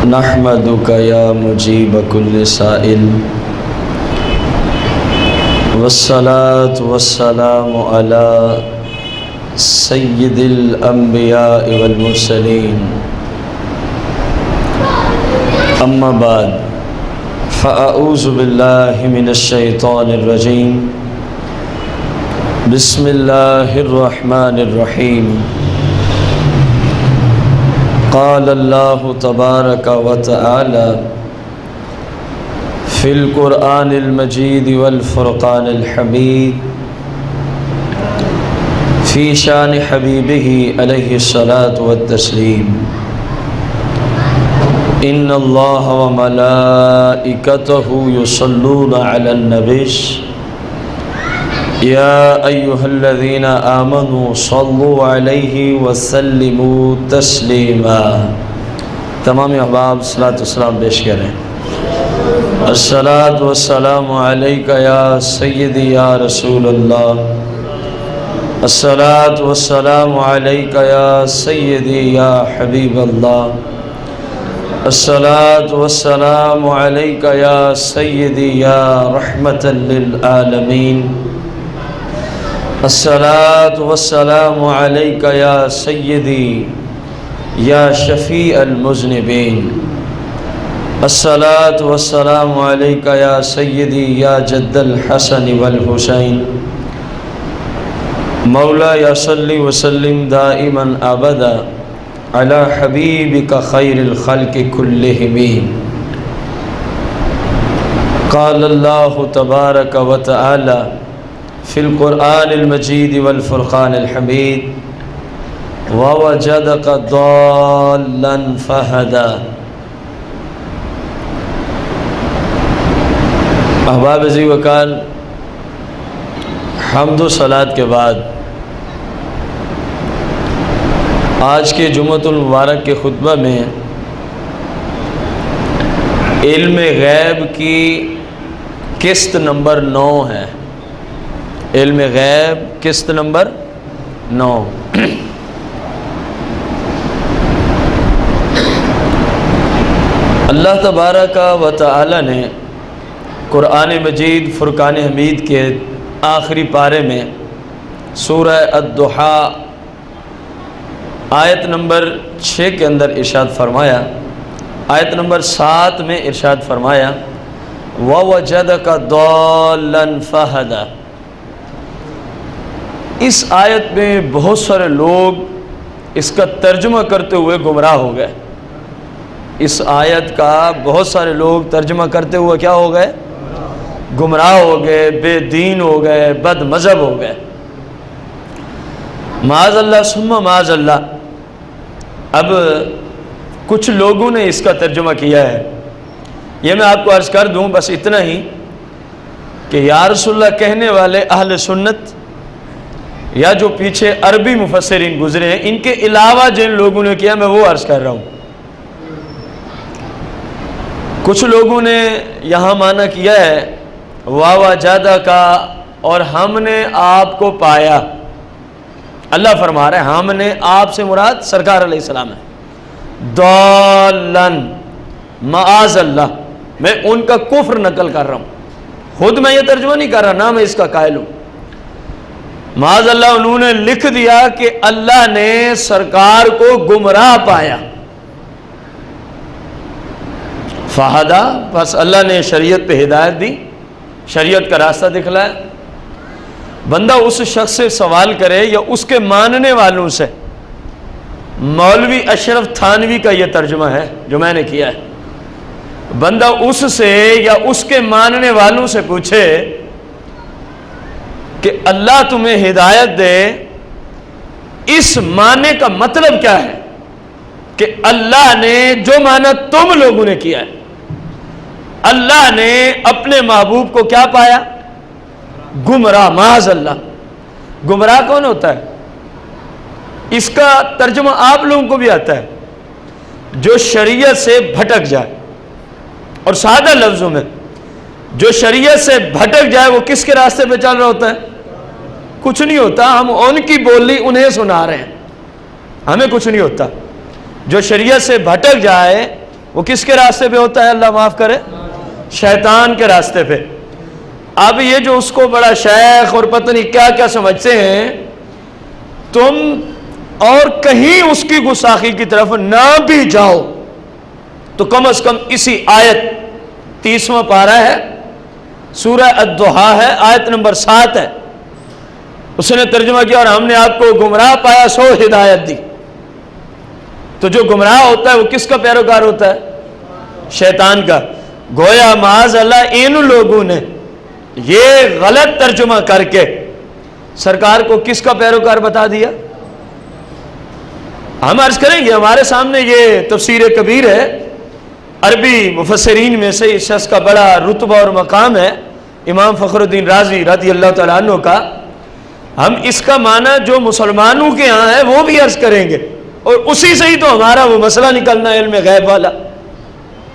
نحمدک یا مجیب کل سائل والصلاة والسلام علی سید الانبیاء والمرسلین اما بعد فاعوذ باللہ من الشیطان الرجیم بسم اللہ الرحمن الرحیم قال اللہ تبارک وتعالی فی القرآن المجید والفرقان الحمید فی شان حبیبہ علیہ الصلاۃ والتسلیم ان اللہ وملائکتہ یصلون علی النبی یا ایہا الذین آمنوا صلوا علیہ وسلموا تسلیما۔ تمام احباب صلاۃ والسلام پیش کریں۔ الصلاۃ والسلام علیک یا سیدی یا رسول اللہ، الصلاۃ والسلام علیک یا سیدی یا حبیب اللہ، الصلاۃ والسلام علیک یا سیدی یا رحمۃ للعالمین، الصلاۃ والسلام علیک یا سیدی یا شفیع المذنبین، الصلاۃ والسلام علیک یا سیدی یا جد الحسن والحسین، مولا یا صلی وسلم دائما ابدا علی حبیبک خیر الخلق کلہم۔ قال اللہ تبارک وتعالی فی القرآن المجید والفرقان الحمید ووجدک ضالا فہدا۔ احباب عزیز وکال، حمد و صلاۃ کے بعد آج کے جمعۃ المبارک کے خطبہ میں علم غیب کی قسط نمبر 9 ہے۔ علم غیب قسط نمبر 9۔ اللہ تبارک و تعالی نے قرآن مجید فرقان حمید کے آخری پارے میں سورہ الضحیٰ آیت نمبر 6 کے اندر ارشاد فرمایا، آیت نمبر 7 میں ارشاد فرمایا وَوَجَدَكَ ضَالًّا فَهَدَى۔ اس آیت میں بہت سارے لوگ اس کا ترجمہ کرتے ہوئے گمراہ ہو گئے۔ اس آیت کا بہت سارے لوگ ترجمہ کرتے ہوئے کیا ہو گئے؟ گمراہ ہو گئے، بے دین ہو گئے، بد مذہب ہو گئے۔ معاذ اللہ ثم معاذ اللہ۔ اب کچھ لوگوں نے اس کا ترجمہ کیا ہے، یہ میں آپ کو عرض کر دوں بس اتنا ہی کہ یا رسول اللہ کہنے والے اہل سنت یا جو پیچھے عربی مفسرین گزرے ہیں، ان کے علاوہ جن لوگوں نے کیا میں وہ عرض کر رہا ہوں۔ کچھ لوگوں نے یہاں معنی کیا ہے وَوَجَدَكَ کا، اور ہم نے آپ کو پایا۔ اللہ فرما رہے ہیں ہم نے، آپ سے مراد سرکار علیہ السلام ہے۔ ضَالًّا، معاذ اللہ، میں ان کا کفر نقل کر رہا ہوں، خود میں یہ ترجمہ نہیں کر رہا، نہ میں اس کا قائل ہوں۔ معاذ اللہ انہوں نے لکھ دیا کہ اللہ نے سرکار کو گمراہ پایا۔ فہدا، بس اللہ نے شریعت پہ ہدایت دی، شریعت کا راستہ دکھلایا۔ بندہ اس شخص سے سوال کرے یا اس کے ماننے والوں سے، مولوی اشرف تھانوی کا یہ ترجمہ ہے جو میں نے کیا ہے، بندہ اس سے یا اس کے ماننے والوں سے پوچھے کہ اللہ تمہیں ہدایت دے، اس معنی کا مطلب کیا ہے کہ اللہ نے جو معنی تم لوگوں نے کیا ہے، اللہ نے اپنے محبوب کو کیا پایا؟ گمراہ۔ معاذ اللہ، گمراہ کون ہوتا ہے؟ اس کا ترجمہ آپ لوگوں کو بھی آتا ہے، جو شریعت سے بھٹک جائے۔ اور سادہ لفظوں میں، جو شریعت سے بھٹک جائے وہ کس کے راستے پہ چل رہا ہوتا ہے؟ کچھ نہیں ہوتا، ہم ان کی بولی انہیں سنا رہے ہیں، ہمیں کچھ نہیں ہوتا۔ جو شریعت سے بھٹک جائے وہ کس کے راستے پہ ہوتا ہے؟ اللہ معاف کرے، شیطان کے راستے پہ۔ اب یہ جو اس کو بڑا شیخ اور پتہ نہیں کیا کیا سمجھتے ہیں، تم اور کہیں اس کی گستاخی کی طرف نہ بھی جاؤ تو کم از کم اسی آیت 30واں پارہ ہے، سورہ الضحیٰ ہے، آیت نمبر 7 ہے، اس نے ترجمہ کیا اور ہم نے آپ کو گمراہ پایا سو ہدایت دی۔ تو جو گمراہ ہوتا ہے وہ کس کا پیروکار ہوتا ہے؟ شیطان کا۔ گویا معاذ اللہ ان لوگوں نے یہ غلط ترجمہ کر کے سرکار کو کس کا پیروکار بتا دیا؟ ہم عرض کریں گے، ہمارے سامنے یہ تفسیر کبیر ہے، عربی مفسرین میں سے اس شخص کا بڑا رتبہ اور مقام ہے، امام فخر الدین رازی رضی اللہ تعالیٰ عنہ کا۔ ہم اس کا معنی جو مسلمانوں کے ہاں ہے وہ بھی عرض کریں گے، اور اسی سے ہی تو ہمارا وہ مسئلہ نکلنا ہے، علم غیب والا،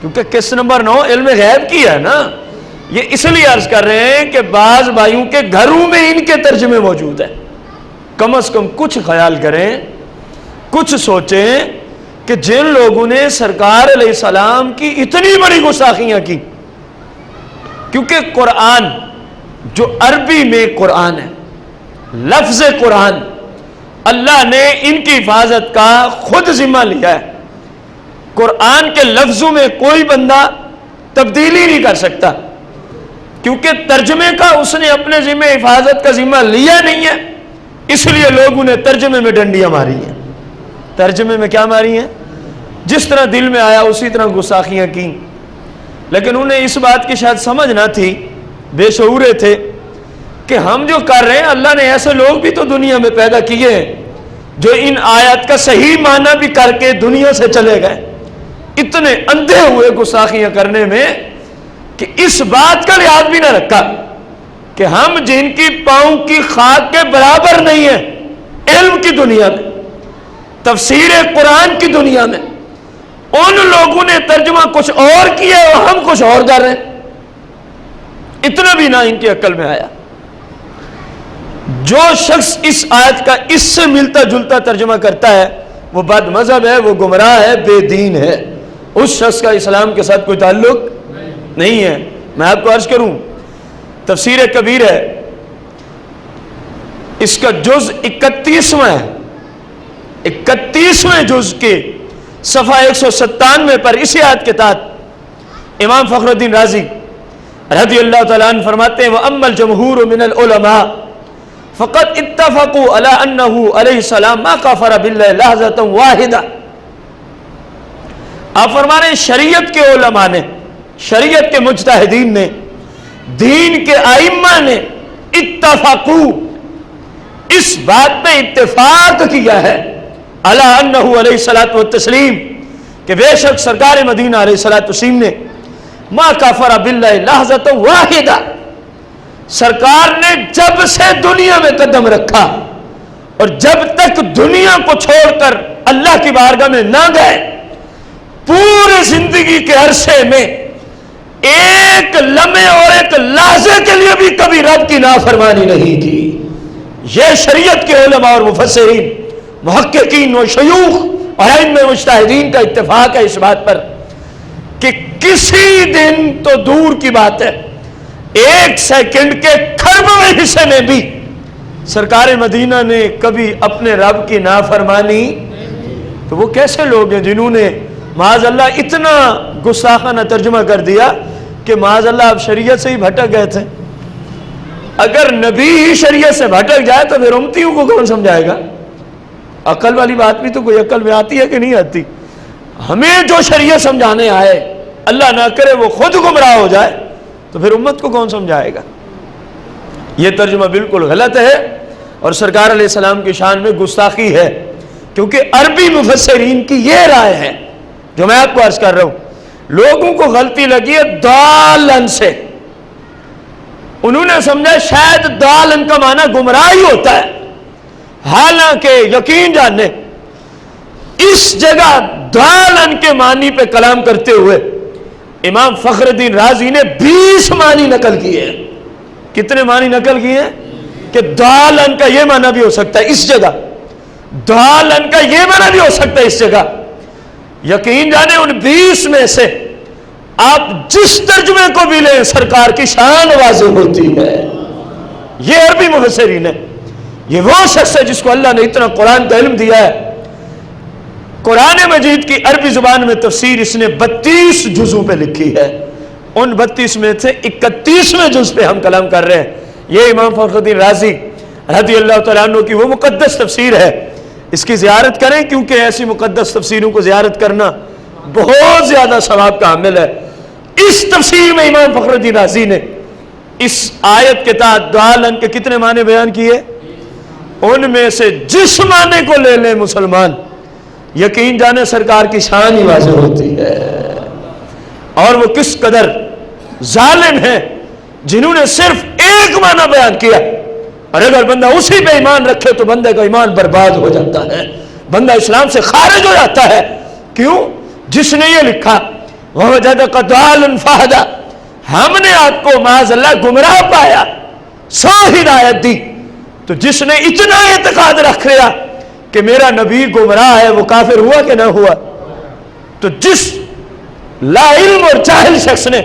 کیونکہ قسط نمبر 9 علم غیب کی ہے نا۔ یہ اس لیے عرض کر رہے ہیں کہ بعض بھائیوں کے گھروں میں ان کے ترجمے موجود ہیں، کم از کم کچھ خیال کریں، کچھ سوچیں کہ جن لوگوں نے سرکار علیہ السلام کی اتنی بڑی گستاخیاں کی، کیونکہ قرآن جو عربی میں قرآن ہے، لفظ قرآن، اللہ نے ان کی حفاظت کا خود ذمہ لیا ہے۔ قرآن کے لفظوں میں کوئی بندہ تبدیلی نہیں کر سکتا، کیونکہ ترجمے کا اس نے اپنے ذمہ حفاظت کا ذمہ لیا نہیں ہے، اس لیے لوگوں نے ترجمے میں ڈنڈیاں ماری ہیں۔ ترجمے میں کیا ماری ہیں؟ جس طرح دل میں آیا اسی طرح گستاخیاں کی، لیکن انہیں اس بات کی شاید سمجھ نہ تھی، بے شعورے تھے کہ ہم جو کر رہے ہیں، اللہ نے ایسے لوگ بھی تو دنیا میں پیدا کیے ہیں جو ان آیات کا صحیح معنی بھی کر کے دنیا سے چلے گئے، اتنے اندھے ہوئے گستاخیاں کرنے میں کہ اس بات کا لحاظ بھی نہ رکھا کہ ہم جن کی پاؤں کی خاک کے برابر نہیں ہیں علم کی دنیا میں، تفسیر قرآن کی دنیا میں، ان لوگوں نے ترجمہ کچھ اور کیا اور ہم کچھ اور کر رہے ہیں، اتنا بھی نہ ان کی عقل میں آیا۔ جو شخص اس آیت کا اس سے ملتا جلتا ترجمہ کرتا ہے وہ بد مذہب ہے، وہ گمراہ ہے، بے دین ہے، اس شخص کا اسلام کے ساتھ کوئی تعلق نہیں ہے۔ میں آپ کو عرض کروں، تفسیر کبیر ہے، اس کا جز 31واں ہے، 31ویں جز کے صفحہ 197 پر اسی آیت کے تحت امام فخر الدین رازی رضی اللہ تعالیٰ عنہ فرماتے ہیں وَأَمَّا الْجَمْهُورُ مِنَ الْعُلَمَاءِ فَقَدْ اتَّفَقُوا عَلَىٰ أَنَّهُ عَلَيْهِ السَّلَامُ مَا كَفَرَ بِاللَّهِ لَحْظَةً وَاحِدَةً۔ آپ فرما رہے ہیں شریعت کے علماء نے، شریعت کے مجتہدین نے، دین کے ائمہ نے اتفقوا، اس بات پہ اتفاق کیا ہے، علی انہ علیہ الصلوۃ والتسلیم، کہ بے شک سرکار مدینہ علیہ الصلوۃ والتسلیم نے ما کفر باللہ لحظۃ واحدہ، سرکار نے جب سے دنیا میں قدم رکھا اور جب تک دنیا کو چھوڑ کر اللہ کی بارگاہ میں نہ گئے، پورے زندگی کے عرصے میں ایک لمحے اور ایک لحظے کے لیے بھی کبھی رب کی نافرمانی نہیں کی۔ یہ شریعت کے علماء اور مفسرین، محققین و شیوخ اور ائمہ مجتہدین کا اتفاق ہے اس بات پر کہ کسی دن تو دور کی بات ہے، ایک سیکنڈ کے کھربویں حصے میں بھی سرکار مدینہ نے کبھی اپنے رب کی نافرمانی، تو وہ کیسے لوگ ہیں جنہوں نے معاذ اللہ اتنا گستاخانہ ترجمہ کر دیا کہ معاذ اللہ آپ شریعت سے ہی بھٹک گئے تھے۔ اگر نبی ہی شریعت سے بھٹک جائے تو پھر امتیوں کو کون سمجھائے گا؟ عقل والی بات بھی تو کوئی عقل میں آتی ہے کہ نہیں آتی؟ ہمیں جو شریعت سمجھانے آئے، اللہ نہ کرے وہ خود گمراہ ہو جائے تو پھر امت کو کون سمجھائے گا؟ یہ ترجمہ بالکل غلط ہے اور سرکار علیہ السلام کی شان میں گستاخی ہے، کیونکہ عربی مفسرین کی یہ رائے ہے جو میں آپ کو عرض کر رہا ہوں۔ لوگوں کو غلطی لگی ہے دالن سے، انہوں نے سمجھا شاید دالن کا معنی گمراہی ہوتا ہے، حالانکہ یقین جاننے اس جگہ دالن کے معنی پہ کلام کرتے ہوئے امام فخر الدین رازی نے 20 معنی نقل کیے ہیں۔ کتنے معنی نقل کیے ہیں؟ کہ دالن کا یہ معنی بھی ہو سکتا ہے اس جگہ، دالن کا یہ معنی بھی ہو سکتا ہے اس جگہ، یقین جانے ان 20 میں سے آپ جس ترجمے کو بھی لیں سرکار کی شان واضح ہوتی ہے. یہ عربی مفسرین ہے. یہ وہ شخص ہے جس کو اللہ نے اتنا قرآن کا علم دیا ہے. قرآن مجید کی عربی زبان میں تفسیر اس نے 32 جزوں پہ لکھی ہے. ان 32 میں سے 31ویں جز پہ ہم کلام کر رہے ہیں. یہ امام فخر الدین رازی رضی اللہ تعالیٰ عنہ کی وہ مقدس تفسیر ہے. اس کی زیارت کریں کیونکہ ایسی مقدس تفسیروں کو زیارت کرنا بہت زیادہ ثواب کا عامل ہے. اس تفسیر میں امام فخر الدین رازی نے اس آیت کے تحت دعالن کے کتنے معنی بیان کیے؟ ان میں سے جس معنی کو لے لیں مسلمان یقین جانے سرکار کی شان ہی واضح ہوتی ہے. اور وہ کس قدر ظالم ہیں جنہوں نے صرف ایک معنی بیان کیا، اور اگر بندہ اسی پہ ایمان رکھے تو بندے کا ایمان برباد ہو جاتا ہے، بندہ اسلام سے خارج ہو جاتا ہے. کیوں؟ جس نے یہ لکھا وَوَجَدَكَ ضَالًا فَهَدَىٰ، ہم نے آپ کو معاذ اللہ گمراہ پایا، سو ہدایت دی. تو جس نے اتنا اعتقاد رکھ لیا کہ میرا نبی گمراہ ہے وہ کافر ہوا کہ نہ ہوا؟ تو جس لا علم اور جاہل شخص نے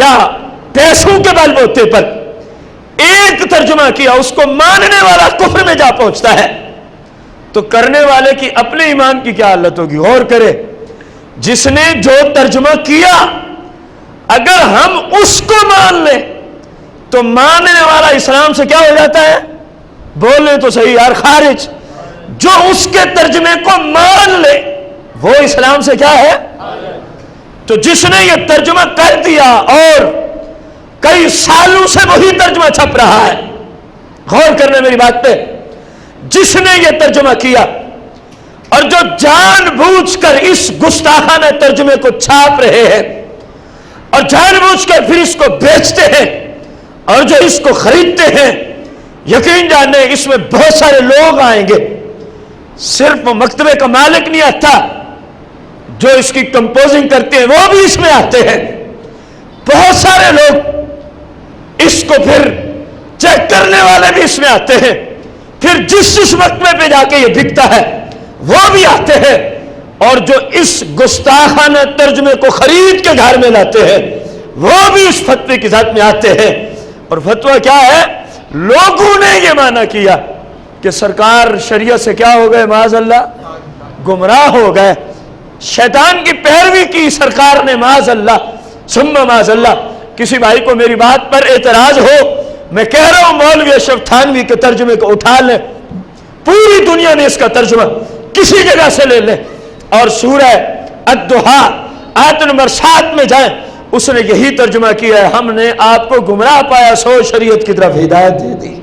یا پیسوں کے بل بوتے پر ایک ترجمہ کیا اس کو ماننے والا کفر میں جا پہنچتا ہے، تو کرنے والے کی اپنے ایمان کی کیا حالت ہوگی؟ غور کرے. جس نے جو ترجمہ کیا اگر ہم اس کو مان لیں تو ماننے والا اسلام سے کیا ہو جاتا ہے؟ بولیں تو صحیح یار، خارج. جو اس کے ترجمے کو مان لے وہ اسلام سے کیا ہے؟ تو جس نے یہ ترجمہ کر دیا اور کئی سالوں سے وہی ترجمہ چھپ رہا ہے، غور کرنے میری بات پہ، جس نے یہ ترجمہ کیا اور جو جان بوجھ کر اس گستاخانہ ترجمے کو چھاپ رہے ہیں اور جان بوجھ کر پھر اس کو بیچتے ہیں اور جو اس کو خریدتے ہیں، یقین جانے اس میں بہت سارے لوگ آئیں گے. صرف مکتبے کا مالک نہیں آتا، جو اس کی کمپوزنگ کرتے ہیں وہ بھی اس میں آتے ہیں. بہت سارے لوگ اس کو پھر چیک کرنے والے بھی اس میں آتے ہیں. پھر جس مکتبے پہ جا کے یہ بکتا ہے وہ بھی آتے ہیں، اور جو اس گستاخانہ ترجمے کو خرید کے گھر میں لاتے ہیں وہ بھی اس فتوے کی ذات میں آتے ہیں. اور فتویٰ کیا ہے؟ لوگوں نے یہ مانا کیا کہ سرکار شریعت سے کیا ہو گئے؟ معاذ اللہ گمراہ ہو گئے. شیطان کی پیروی کی سرکار نے، معاذ اللہ ثم معاذ اللہ. کسی بھائی کو میری بات پر اعتراض ہو، میں کہہ رہا ہوں مولوی اشرف تھانوی کے ترجمے کو اٹھا لیں، پوری دنیا نے اس کا ترجمہ کسی جگہ سے لے لیں اور سورہ الضحیٰ آیت نمبر 7 میں جائیں، اس نے یہی ترجمہ کیا ہے، ہم نے آپ کو گمراہ پایا سو شریعت کی طرف ہدایت دے دی.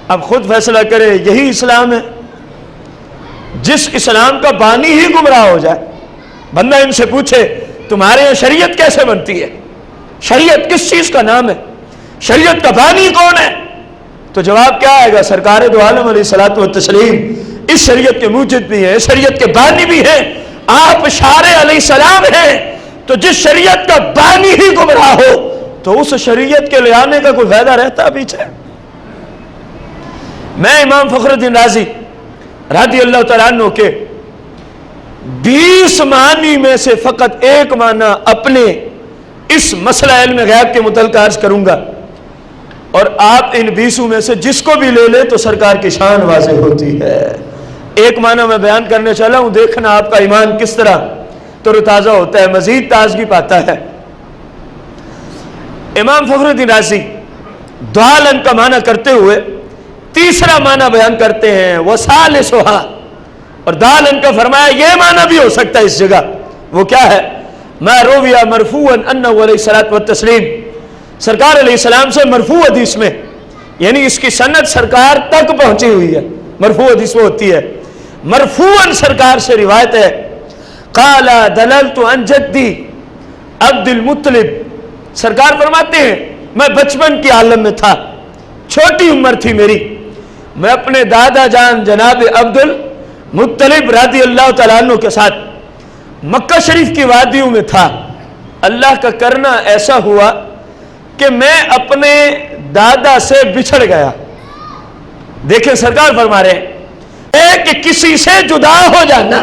اب خود فیصلہ کرے یہی اسلام ہے؟ جس اسلام کا بانی ہی گمراہ ہو جائے، بندہ ان سے پوچھے تمہارے یہاں شریعت کیسے بنتی ہے؟ شریعت کس چیز کا نام ہے؟ شریعت کا بانی کون ہے؟ تو جواب کیا آئے گا؟ سرکار دو عالم علیہ الصلوۃ والتسلیم اس شریعت کے موجد بھی ہیں، اس شریعت کے بانی بھی ہیں، آپ شارع علیہ السلام ہیں. تو جس شریعت کا بانی ہی گمراہ ہو تو اس شریعت کے لے آنے کا کوئی فائدہ رہتا پیچھے؟ میں امام فخر الدین رازی رضی اللہ تعالیٰ عنہ کے 20 معنی میں سے فقط ایک معنی اپنے اس مسئلہ علم غیب کے متعلق عرض کروں گا، اور آپ ان 20 میں سے جس کو بھی لے لیں تو سرکار کی شان واضح ہوتی ہے. ایک معنی میں بیان کرنے چلا ہوں، دیکھنا آپ کا ایمان کس طرح تر و تازہ ہوتا ہے، مزید تازگی پاتا ہے. امام فخر الدین رازی دعالن کا معنی کرتے ہوئے تیسرا معنی بیان کرتے ہیں وثالثھا، اور دعالن کا فرمایا یہ معنی بھی ہو سکتا ہے اس جگہ. وہ کیا ہے؟ ما روی مرفوعا انہ علیہ الصلوۃ والتسلیم، سرکار علیہ السلام سے مرفوع حدیث میں، یعنی اس کی سند سرکار تک پہنچی ہوئی ہے. مرفوع حدیث وہ ہوتی ہے مرفوعاً سرکار سے روایت ہے، قال دللت عن جدی عبد المطلب، سرکار فرماتے ہیں میں بچپن کی عالم میں تھا، چھوٹی عمر تھی میری، میں اپنے دادا جان جناب عبد المطلب رضی اللہ تعالیٰ عنہ کے ساتھ مکہ شریف کی وادیوں میں تھا. اللہ کا کرنا ایسا ہوا کہ میں اپنے دادا سے بچھڑ گیا. دیکھیں سرکار فرما رہے ہیں کہ کسی سے جدا ہو جانا،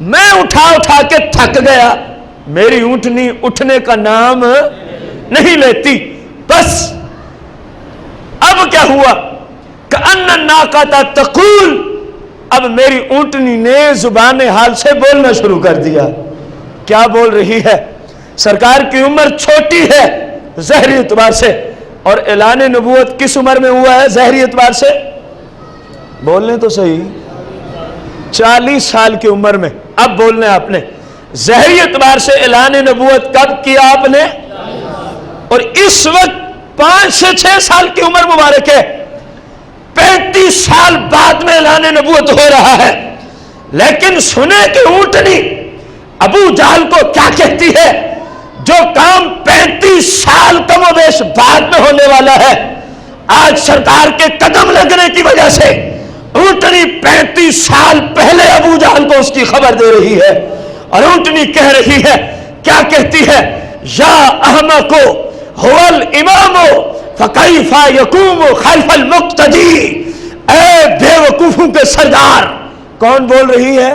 میں اٹھا اٹھا کے تھک گیا، میری اونٹنی اٹھنے کا نام نہیں لیتی۔ بس اب کیا ہوا؟ کأن الناقۃ تقول، اب میری اونٹنی نے زبان حال سے بولنا شروع کر دیا۔ کیا بول رہی ہے؟ سرکار کی عمر چھوٹی ہے ظاہری اعتبار سے، اور اعلان نبوت کس عمر میں ہوا ہے ظاہری اعتبار سے؟ بولنے تو صحیح، 40 سال کی عمر میں۔ اب بولنا ہے آپ نے، ظاہری اعتبار سے اعلان نبوت کب کیا آپ نے؟ اور اس وقت 5 سے 6 سال کی عمر مبارک ہے، 35 سال بعد میں اعلان نبوت ہو رہا ہے۔ لیکن سنے کہ اونٹنی ابو جہل کو کیا کہتی ہے؟ جو کام 35 سال کم و بیش بعد میں ہونے والا ہے، آج سرکار کے قدم لگنے کی وجہ سے اونٹنی 35 سال پہلے ابو جہل کو اس کی خبر دے رہی ہے۔ اور اونٹنی کہہ رہی ہے، کیا کہتی ہے؟ یا احمد کو هو الامام فکیف یقوم خلف المقتدی، اے بے وقوفوں کے سردار۔ کون بول رہی ہے؟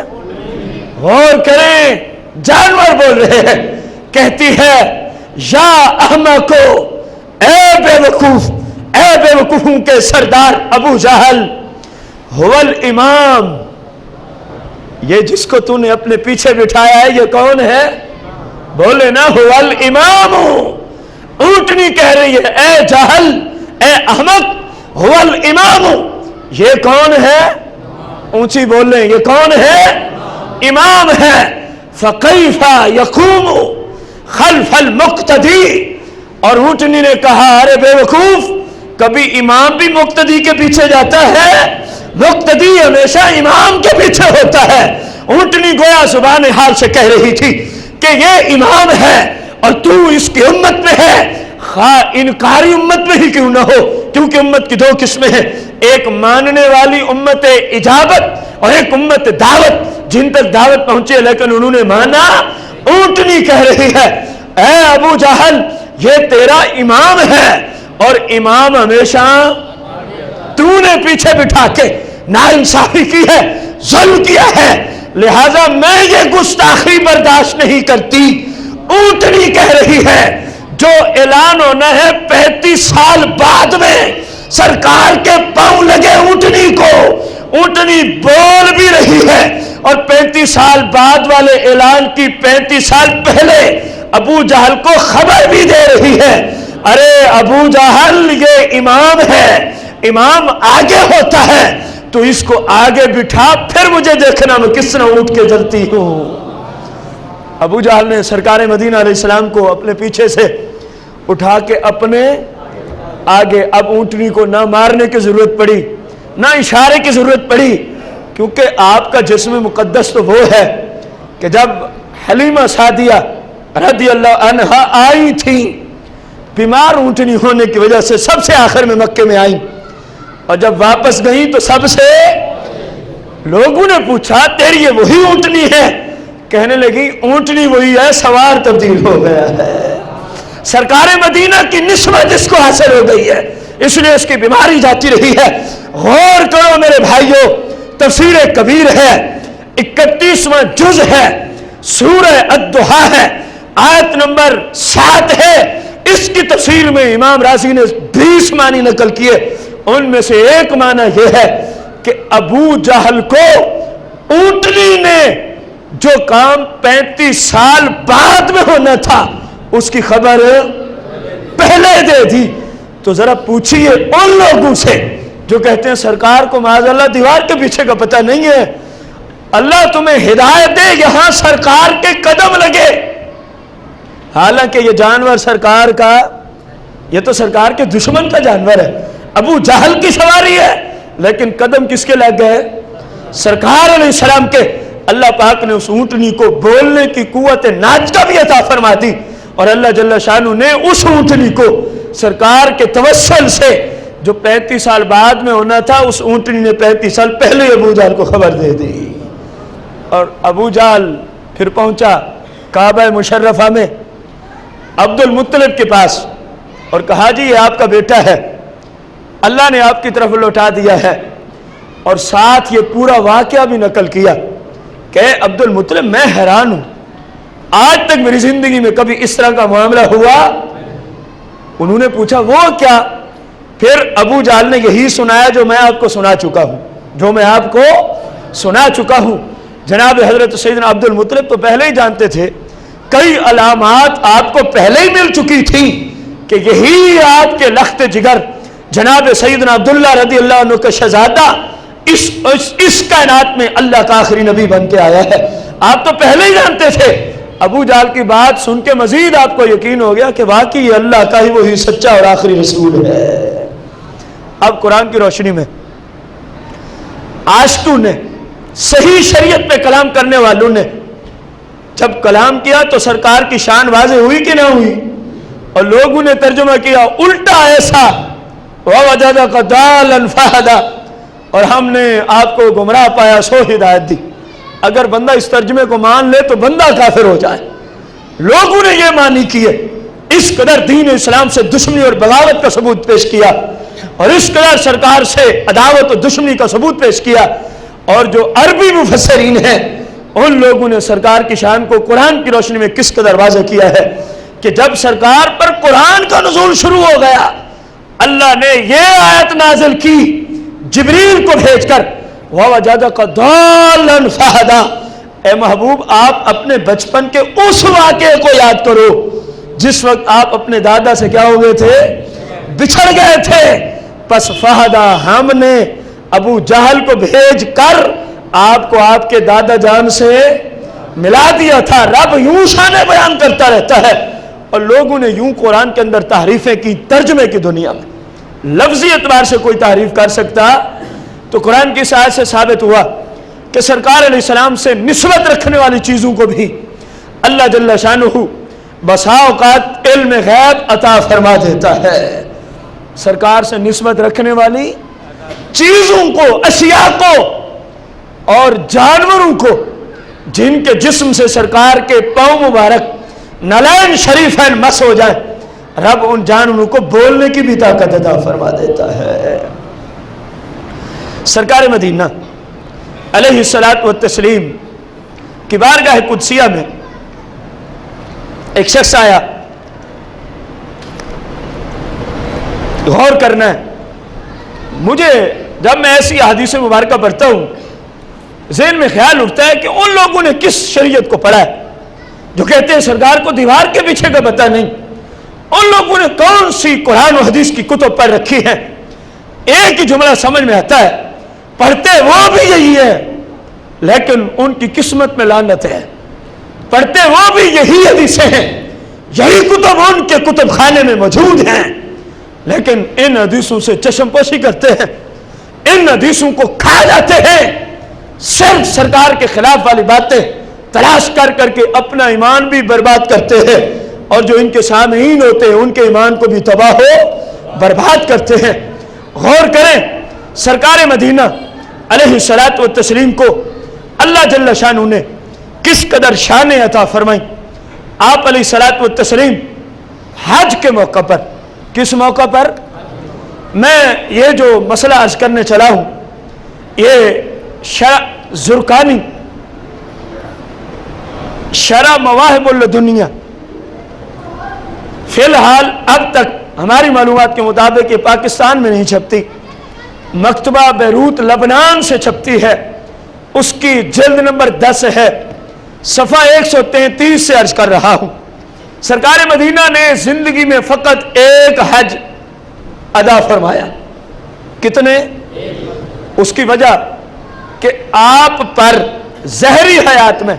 غور کریں، جانور بول رہے ہیں۔ کہتی ہے یا احمد کو، اے بے وقوف، اے بے وقوفوں کے سردار ابو جہل، هو الامام، یہ جس کو تو نے اپنے پیچھے بٹھایا ہے یہ کون ہے؟ بولے نا، هو الامام۔ اونٹنی کہہ رہی ہے اے جہل، اے احمد، هو الامام، یہ کون ہے؟ اونچی بول رہے ہیں، یہ کون ہے؟ امام ہے۔ فکیف یقوم خلف المقتدی، اور اونٹنی نے کہا ارے بے وقوف، کبھی امام بھی مقتدی کے پیچھے جاتا ہے؟ مقتدی ہمیشہ امام کے پیچھے ہوتا ہے۔ اونٹنی گویا زبان حال سے کہہ رہی تھی کہ یہ امام ہے اور تو اس کی امت میں ہے، خواہ انکاری امت میں ہی کیوں نہ ہو، کیونکہ امت کی 2 قسمیں ہیں، ایک ماننے والی امت اجابت اور ایک امت دعوت، جن تک دعوت پہنچے لیکن انہوں نے مانا۔ اونٹنی کہہ رہی ہے اے ابو جہل، یہ تیرا امام ہے، اور امام ہمیشہ تو نے پیچھے بٹھا کے ناانصافی کی ہے، ظلم کیا ہے، لہذا میں یہ گستاخی برداشت نہیں کرتی۔ اونٹنی کہہ رہی ہے جو اعلان ہونا ہے 35 سال بعد میں، سرکار کے پاؤں لگے اونٹنی کو۔ اونٹنی بول بھی رہی ہے اور 35 سال بعد والے اعلان کی 35 سال پہلے ابو جہل کو خبر بھی دے رہی ہے، ارے ابو جہل یہ امام ہے، امام آگے ہوتا ہے، تو اس کو آگے بٹھا، پھر مجھے دیکھنا میں کس طرح اونٹ کے جلتی ہوں۔ ابو جہل نے سرکار مدینہ علیہ السلام کو اپنے پیچھے سے اٹھا کے اپنے آگے، اب اونٹنی کو نہ مارنے کی ضرورت پڑی نہ اشارے کی ضرورت پڑی، کیونکہ آپ کا جسم مقدس تو وہ ہے کہ جب حلیمہ سعدیہ رضی اللہ عنہا آئی تھیں، بیمار اونٹنی ہونے کی وجہ سے سب سے آخر میں مکے میں آئیں، اور جب واپس گئیں تو سب سے لوگوں نے پوچھا تیری یہ وہی اونٹنی ہے؟ کہنے لگی اونٹنی وہی ہے، سوار تبدیل ہو گیا ہے۔ سرکار مدینہ کی نسبت جس کو حاصل ہو گئی ہے، اس لیے اس کی بیماری جاتی رہی ہے۔ غور کرو میرے بھائیوں، تفسیر کبیر ہے، 31واں جز ہے، سورہ الضحیٰ ہے، آیت نمبر 7 ہے۔ اس کی تفسیر میں امام رازی نے 20 معنی نقل کیے، ان میں سے ایک معنی یہ ہے کہ ابو جہل کو اونٹنی نے جو کام 35 سال بعد میں ہونا تھا اس کی خبر پہلے دے دی۔ تو ذرا پوچھئے ان لوگوں سے جو کہتے ہیں سرکار کو معاذ اللہ دیوار کے پیچھے کا پتہ نہیں ہے، اللہ تمہیں ہدایت دے، یہاں سرکار کے قدم لگے، حالانکہ یہ جانور سرکار کا، یہ تو سرکار کے دشمن کا جانور ہے، ابو جہل کی سواری ہے، لیکن قدم کس کے لگ گئے؟ سرکار علیہ السلام کے۔ اللہ پاک نے اس اونٹنی کو بولنے کی قوت ناطقہ بھی عطا فرما دی، اور اللہ جل شانہ نے اس اونٹنی کو سرکار کے توسل سے جو 35 سال بعد میں ہونا تھا، اس اونٹنی نے 35 سال پہلے ابو جہل کو خبر دے دی۔ اور ابو جہل پھر پہنچا کعبہ مشرفہ میں عبد المطلب کے پاس اور کہا جی یہ آپ کا بیٹا ہے، اللہ نے آپ کی طرف لوٹا دیا ہے، اور ساتھ یہ پورا واقعہ بھی نقل کیا کہ عبد المطلب میں حیران ہوں، آج تک میری زندگی میں کبھی اس طرح کا معاملہ ہوا؟ انہوں نے پوچھا وہ کیا؟ پھر ابو جہل نے یہی سنایا جو میں آپ کو سنا چکا ہوں، جناب حضرت سیدنا عبد المطلب تو پہلے ہی جانتے تھے، کئی علامات آپ کو پہلے ہی مل چکی تھی کہ یہی آپ کے لخت جگر جناب سیدنا عبداللہ رضی اللہ عنہ کا شہزادہ اس کائنات میں اللہ کا آخری نبی بن کے آیا ہے، آپ تو پہلے ہی جانتے تھے۔ ابو جہل کی بات سن کے مزید آپ کو یقین ہو گیا کہ واقعی یہ اللہ کا ہی وہی سچا اور آخری رسول ہے۔ اب قرآن کی روشنی میں عاشقوں نے، صحیح شریعت پہ کلام کرنے والوں نے جب کلام کیا تو سرکار کی شان واضح ہوئی کہ نہ ہوئی؟ اور لوگوں نے ترجمہ کیا الٹا ایسا وَوَجَدَكَ ضَالًّا فَهَدَىٰ، اور ہم نے آپ کو گمراہ پایا سو ہدایت دی۔ اگر بندہ اس ترجمے کو مان لے تو بندہ کافر ہو جائے۔ لوگوں نے یہ معنی کی ہے، اس قدر دین اسلام سے دشمنی اور بغاوت کا ثبوت پیش کیا، اور اس قدر سرکار سے عداوت اور دشمنی کا ثبوت پیش کیا، اور جو عربی مفسرین ہیں ان لوگوں نے سرکار کی شان کو قرآن کی روشنی میں کس قدر واضح کیا ہے کہ جب سرکار پر قرآن کا نزول شروع ہو گیا، اللہ نے یہ آیت نازل کی جبریل کو بھیج کر وَوَجَدَكَ ضَالًّا فَهَدَىٰ، اے محبوب آپ اپنے بچپن کے اس واقعے کو یاد کرو جس وقت آپ اپنے دادا سے کیا ہو گئے تھے؟ بچھڑ گئے تھے۔ پس فہدیٰ، ہم نے ابو جہل کو بھیج کر آپ کو آپ کے دادا جان سے ملا دیا تھا۔ رب یوں شان بیان کرتا رہتا ہے، اور لوگوں نے یوں قرآن کے اندر تحریفیں کی۔ ترجمے کی دنیا میں لفظی اعتبار سے کوئی تعریف کر سکتا تو قرآن کی آیت سے ثابت ہوا کہ سرکار علیہ السلام سے نسبت رکھنے والی چیزوں کو بھی اللہ جل شانہ بسا اوقات علم غیب عطا فرما دیتا ہے۔ سرکار سے نسبت رکھنے والی چیزوں کو، اشیاء کو اور جانوروں کو جن کے جسم سے سرکار کے پاؤں مبارک نالین شریفین مس ہو جائیں، رب ان جانوروں کو بولنے کی بھی طاقت عطا فرما دیتا ہے۔ سرکار مدینہ علیہ الصلاۃ والتسلیم کی بارگاہ قدسیہ میں ایک شخص آیا، غور کرنا ہے، مجھے جب میں ایسی احادیث مبارکہ پڑھتا ہوں ذہن میں خیال اٹھتا ہے کہ ان لوگوں نے کس شریعت کو پڑھا ہے جو کہتے ہیں سرکار کو دیوار کے پیچھے کا پتہ نہیں، ان لوگوں نے کون سی قرآن و حدیث کی کتب پڑھ رکھی ہے؟ ایک ہی جملہ سمجھ میں آتا ہے، پڑھتے وہ بھی یہی ہے لیکن ان کی قسمت میں لعنت ہے۔ پڑھتے وہ بھی یہی حدیثیں ہیں، یہی کتب ان کے کتب خانے میں موجود ہیں، لیکن ان حدیثوں سے چشم پوشی کرتے ہیں، ان حدیثوں کو کھا جاتے ہیں، صرف سرکار کے خلاف والی باتیں تلاش کر کر کے اپنا ایمان بھی برباد کرتے ہیں، اور جو ان کے سامعین ہوتے ہیں ان کے ایمان کو بھی تباہ و برباد کرتے ہیں۔ غور کریں، سرکار مدینہ علیہ الصلاۃ والتسلیم کو اللہ جل شانہ نے کس قدر شان عطا فرمائی۔ آپ علیہ الصلاۃ والتسلیم حج کے موقع پر، کس موقع پر؟ میں یہ جو مسئلہ عرض کرنے چلا ہوں یہ زرقانی شرح مواہب الدنیا فی الحال اب تک ہماری معلومات کے مطابق یہ پاکستان میں نہیں چھپتی، مکتبہ بیروت لبنان سے چھپتی ہے، اس کی جلد نمبر 10 ہے، صفحہ 133 سے عرض کر رہا ہوں۔ سرکار مدینہ نے زندگی میں فقط ایک حج ادا فرمایا۔ کتنے؟ اس کی وجہ کہ آپ پر ظاہری حیات میں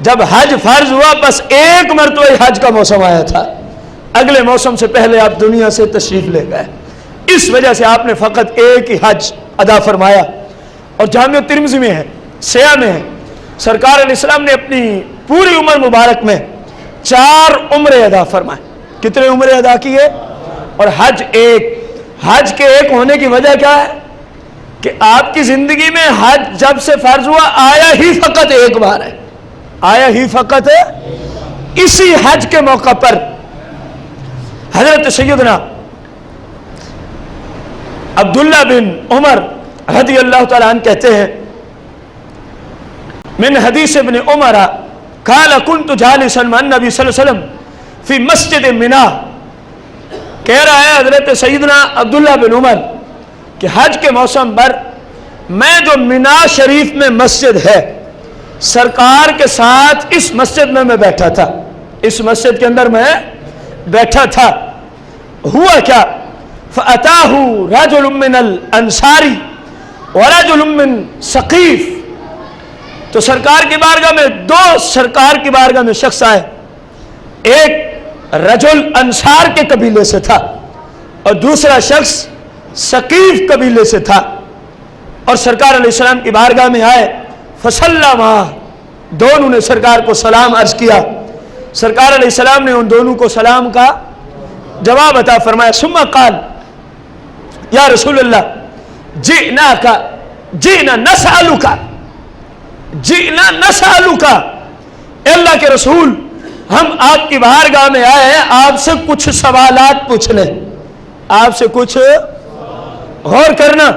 جب حج فرض ہوا بس ایک مرتبہ حج کا موسم آیا تھا، اگلے موسم سے پہلے آپ دنیا سے تشریف لے گئے، اس وجہ سے آپ نے فقط ایک ہی حج ادا فرمایا۔ اور جامع ترمذی میں ہے، سیاہ میں ہے، سرکار علیہ السلام نے اپنی پوری عمر مبارک میں 4 عمرے ادا فرمائے۔ کتنے عمرے ادا کیے؟ اور حج ایک۔ حج کے ایک ہونے کی وجہ کیا ہے کہ آپ کی زندگی میں حج جب سے فرض ہوا آیا ہی فقط ایک بار ہے، آیا ہی فقط ہے۔ اسی حج کے موقع پر حضرت سیدنا عبداللہ بن عمر رضی اللہ تعالیٰ عنہ کہتے ہیں من حدیث ابن عمر قال كنت جالسا مع النبي صلی اللہ علیہ وسلم فی مسجد منا. کہہ رہا ہے حضرت سیدنا عبداللہ بن عمر کہ حج کے موسم پر میں جو منا شریف میں مسجد ہے سرکار کے ساتھ اس مسجد میں بیٹھا تھا, اس مسجد کے اندر میں بیٹھا تھا. ہوا کیا, فَأَتَاهُ رَجُلٌ مِّنَ الْأَنصَارِ وَرَجُلٌ مِّن ثَقِيفٍ. تو سرکار کی بارگاہ میں دو سرکار کی بارگاہ میں شخص آئے, ایک رجل انصار کے قبیلے سے تھا اور دوسرا شخص ثقیف قبیلے سے تھا. اور سرکار علیہ السلام کی بارگاہ میں آئے, فسلما, دونوں نے سرکار کو سلام عرض کیا. سرکار علیہ السلام نے ان دونوں کو سلام کا جواب عطا فرمایا. ثم قال یا رسول اللہ جئنا نسألک, اے اللہ کے رسول ہم آپ کی بارگاہ میں آئے ہیں آپ سے کچھ سوالات پوچھنے. آپ سے کچھ غور کرنا,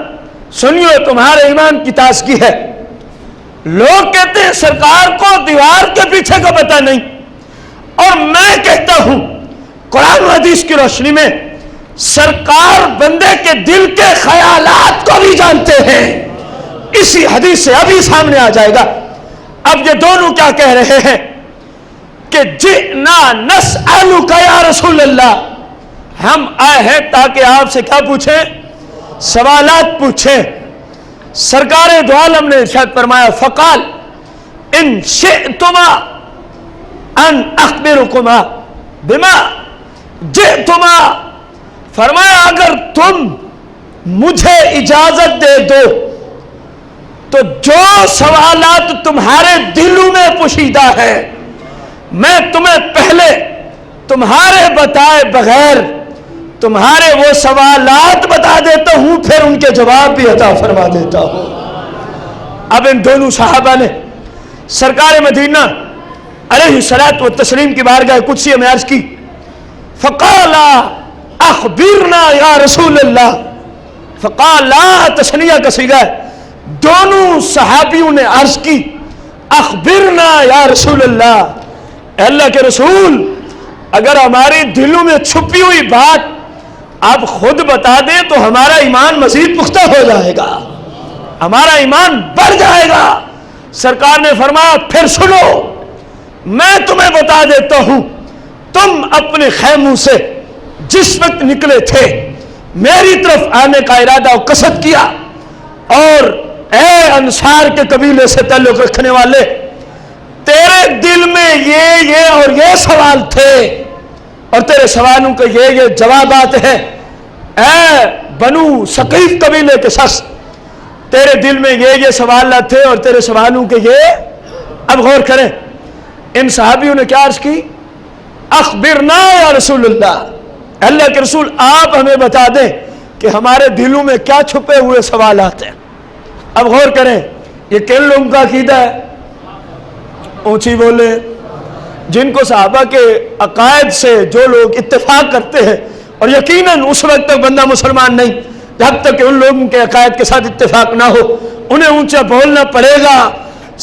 سنیو تمہارے ایمان کی تازگی ہے. لوگ کہتے ہیں سرکار کو دیوار کے پیچھے کا پتہ نہیں, اور میں کہتا ہوں قرآن و حدیث کی روشنی میں سرکار بندے کے دل کے خیالات کو بھی جانتے ہیں. اسی حدیث سے ابھی سامنے آ جائے گا. اب یہ دونوں کیا کہہ رہے ہیں کہ جئنا نسألک یا رسول اللہ, ہم آئے ہیں تاکہ آپ سے کیا پوچھیں, سوالات پوچھیں. سرکار دو عالم نے ارشاد فرمایا فقال ان شئتما ان اخبرکما بما جئتما, فرمایا اگر تم مجھے اجازت دے دو تو جو سوالات تمہارے دلوں میں پوشیدہ ہے میں تمہیں پہلے تمہارے بتائے بغیر تمہارے وہ سوالات بتا دیتا ہوں, پھر ان کے جواب بھی عطا فرما دیتا ہوں. اب ان دونوں صحابہ نے سرکار مدینہ علیہ الصلوۃ والتسلیم کی بارگاہ قدسیہ میں عرض کی, فقالا اخبرنا یا رسول اللہ. فقالا تثنیہ کا صیغہ ہے, دونوں صحابیوں نے عرض کی اخبرنا یا رسول اللہ, اے اللہ کے رسول اگر ہمارے دلوں میں چھپی ہوئی بات آپ خود بتا دیں تو ہمارا ایمان مزید پختہ ہو جائے گا, ہمارا ایمان بڑھ جائے گا. سرکار نے فرمایا پھر سنو, میں تمہیں بتا دیتا ہوں, تم اپنے خیموں سے جس وقت نکلے تھے میری طرف آنے کا ارادہ و قصد کیا, اور اے انصار کے قبیلے سے تعلق رکھنے والے تیرے دل میں یہ اور یہ سوال تھے اور تیرے سوالوں کے یہ جوابات ہیں. اے بنو ثقیف قبیلے کے شخص تیرے دل میں یہ سوالات تھے اور تیرے سوالوں کے یہ. اب غور کریں, ان صحابیوں نے کیا عرض کی, اخبرنا یا رسول اللہ, اللہ کے رسول آپ ہمیں بتا دیں کہ ہمارے دلوں میں کیا چھپے ہوئے سوالات ہیں. اب غور کریں, یہ کن لوگوں کا عقیدہ ہے, اونچی بولے, جن کو صحابہ کے عقائد سے جو لوگ اتفاق کرتے ہیں, اور یقیناً اس وقت تک بندہ مسلمان نہیں جب تک کہ ان لوگوں کے عقائد کے ساتھ اتفاق نہ ہو, انہیں اونچا بولنا پڑے گا.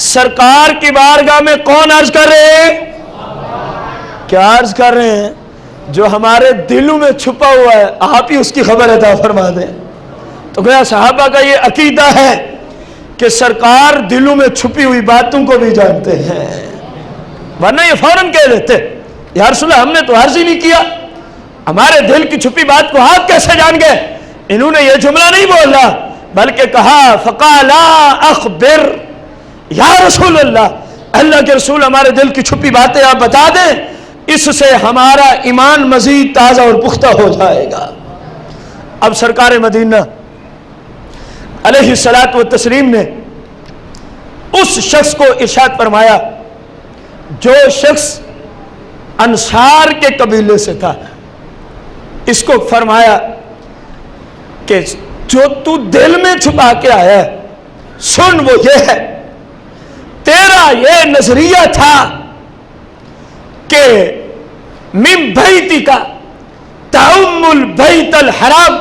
سرکار کی بارگاہ میں کون عرض کر رہے ہیں, کیا عرض کر رہے ہیں, جو ہمارے دلوں میں چھپا ہوا ہے آپ ہی اس کی خبر عطا فرما دیں. تو گویا صحابہ کا یہ عقیدہ ہے کہ سرکار دلوں میں چھپی ہوئی باتوں کو بھی جانتے ہیں, ورنہ یہ فوراً کہہ دیتے یا رسول اللہ ہم نے تو عرض ہی نہیں کیا, ہمارے دل کی چھپی بات کو آپ کیسے جان گئے. انہوں نے یہ جملہ نہیں بولا بلکہ کہا فقالا اخبر یا رسول اللہ, اللہ کے رسول ہمارے دل کی چھپی باتیں آپ بتا دیں, اس سے ہمارا ایمان مزید تازہ اور پختہ ہو جائے گا. اب سرکار مدینہ علیہ الصلوۃ والتسلیم نے اس شخص کو ارشاد فرمایا جو شخص انصار کے قبیلے سے تھا, اس کو فرمایا کہ جو تو دل میں چھپا کے آیا ہے سن وہ یہ ہے, تیرا یہ نظریہ تھا کہ من بیتی کا تعم البیت الحرام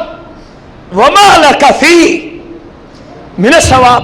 وما لک فی من الثواب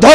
2